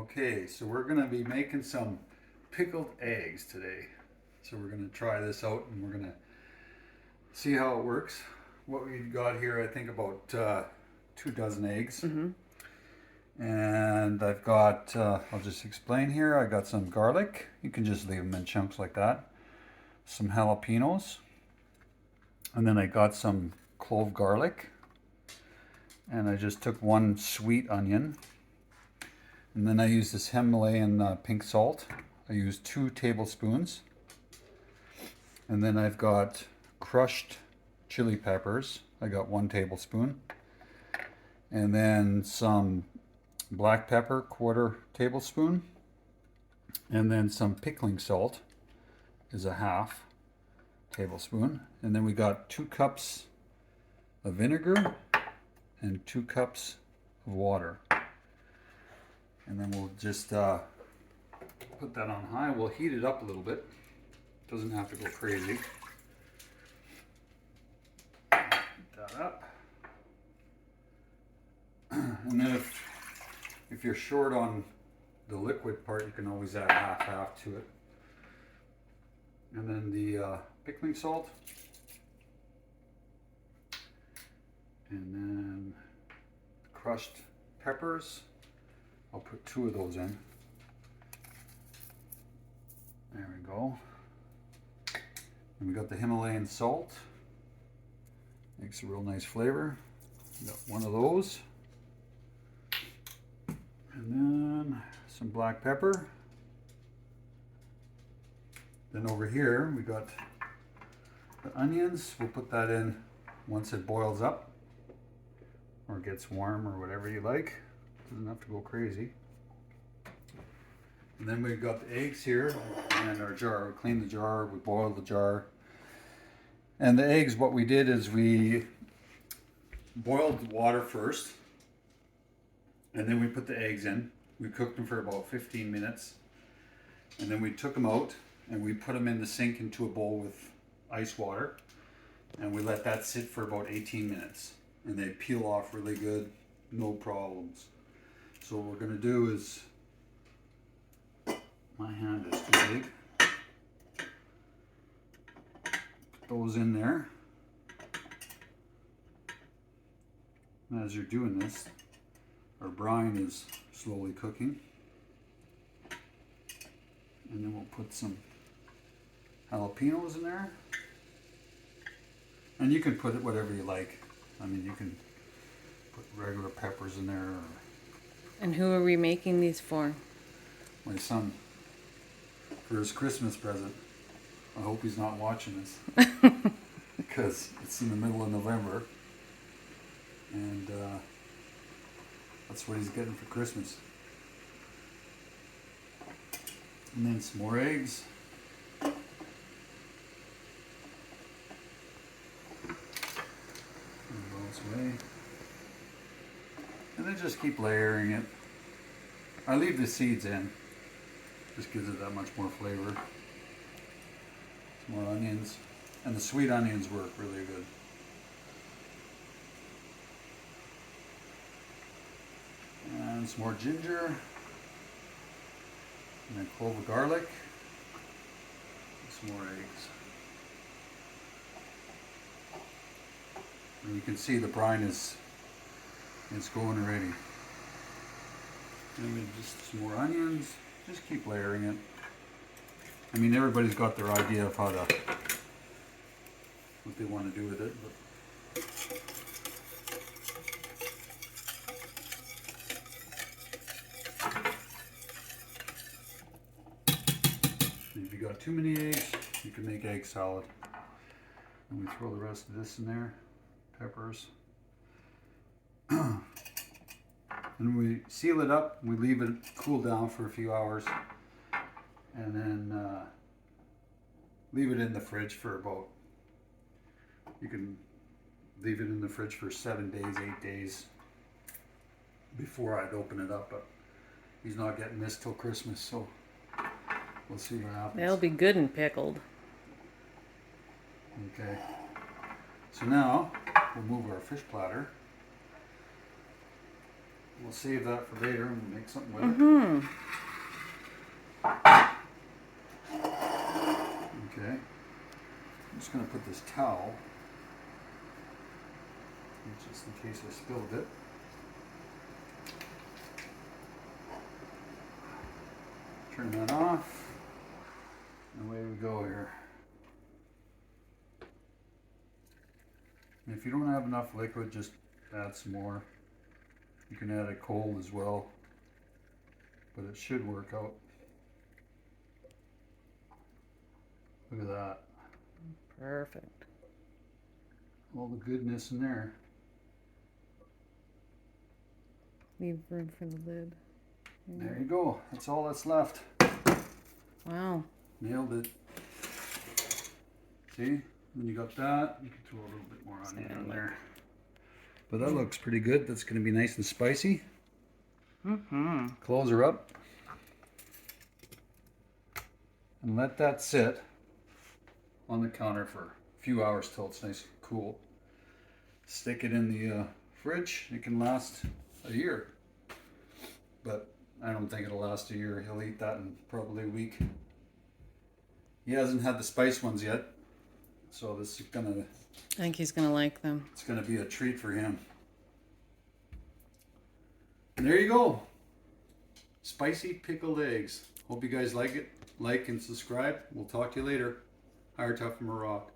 Okay, so we're going to be making some pickled eggs today. So we're going to try this out and we're going to see how it works. What we've got here, I think about 2 dozen eggs. And I've got, I'll just explain here, I got some garlic. You can just leave them in chunks like that. Some jalapenos. And then I got some clove garlic. And I just took 1 sweet onion. And then I used this Himalayan pink salt. I used 2 tablespoons. And then I've got crushed chili peppers. I got 1 tablespoon. And then some black pepper, 1/4 tablespoon. And then some pickling salt is a 1/2 tablespoon. And then we got 2 cups of vinegar and 2 cups of water. And then we'll just put that on high. We'll heat it up a little bit. Doesn't have to go crazy. Heat that up. And then if you're short on the liquid part, you can always add half to it. And then the pickling salt. And then crushed peppers. I'll put 2 of those in. There we go. And we got the Himalayan salt. Makes a real nice flavor. Got 1 of those. And then some black pepper. Then over here we got the onions. We'll put that in once it boils up or gets warm or whatever you like. Doesn't have to go crazy. And then we've got the eggs here and our jar. We cleaned the jar, we boiled the jar. And the eggs, what we did is we boiled the water first. And then we put the eggs in. We cooked them for about 15 minutes. And then we took them out and we put them in the sink into a bowl with ice water. And we let that sit for about 18 minutes. And they peel off really good, no problems. So what we're going to do is, my hand is too big, put those in there. And as you're doing this, our brine is slowly cooking. And then we'll put some jalapenos in there. And you can put it whatever you like. I mean, you can put regular peppers in there. Or and who are we making these for? my son, for his Christmas present. I hope he's not watching this because it's in the middle of November and that's what he's getting for Christmas. And then some more eggs. Away. And then just keep layering it. I leave the seeds in. Just gives it that much more flavor. Some more onions. And the sweet onions work really good. And some more ginger. And then clove of garlic. And some more eggs. And you can see the brine is going already. And then just some more onions. Just keep layering it. I mean, everybody's got their idea of what they want to do with it. But if you got too many eggs, you can make egg salad. And we throw the rest of this in there. Peppers. And we seal it up, we leave it cool down for a few hours, and then leave it in the fridge for about, you can leave it in the fridge for 7 days, 8 days before I'd open it up, but he's not getting this till Christmas, so we'll see what happens. They'll be good and pickled. Okay, so now we'll move our fish platter. We'll save that for later and we'll make something with it. Mm-hmm. Okay. I'm just going to put this towel, just in case I spilled it. Turn that off. And away we go here. And if you don't have enough liquid, just add some more. You can add it cold as well, but it should work out. Look at that. Perfect. All the goodness in there. Leave room for the lid. There you go. That's all that's left. Wow. Nailed it. See? Then you got that. You can throw a little bit more onion in there. But that looks pretty good. That's going to be nice and spicy. Mm-hmm. Close her up. And let that sit on the counter for a few hours till it's nice and cool. Stick it in the fridge. It can last a year. But I don't think it'll last a year. He'll eat that in probably a week. He hasn't had the spice ones yet. So this is gonna... I think he's gonna like them. It's gonna be a treat for him. And there you go. Spicy pickled eggs. Hope you guys like it. Like and subscribe. We'll talk to you later. Higher Tough from a Rock.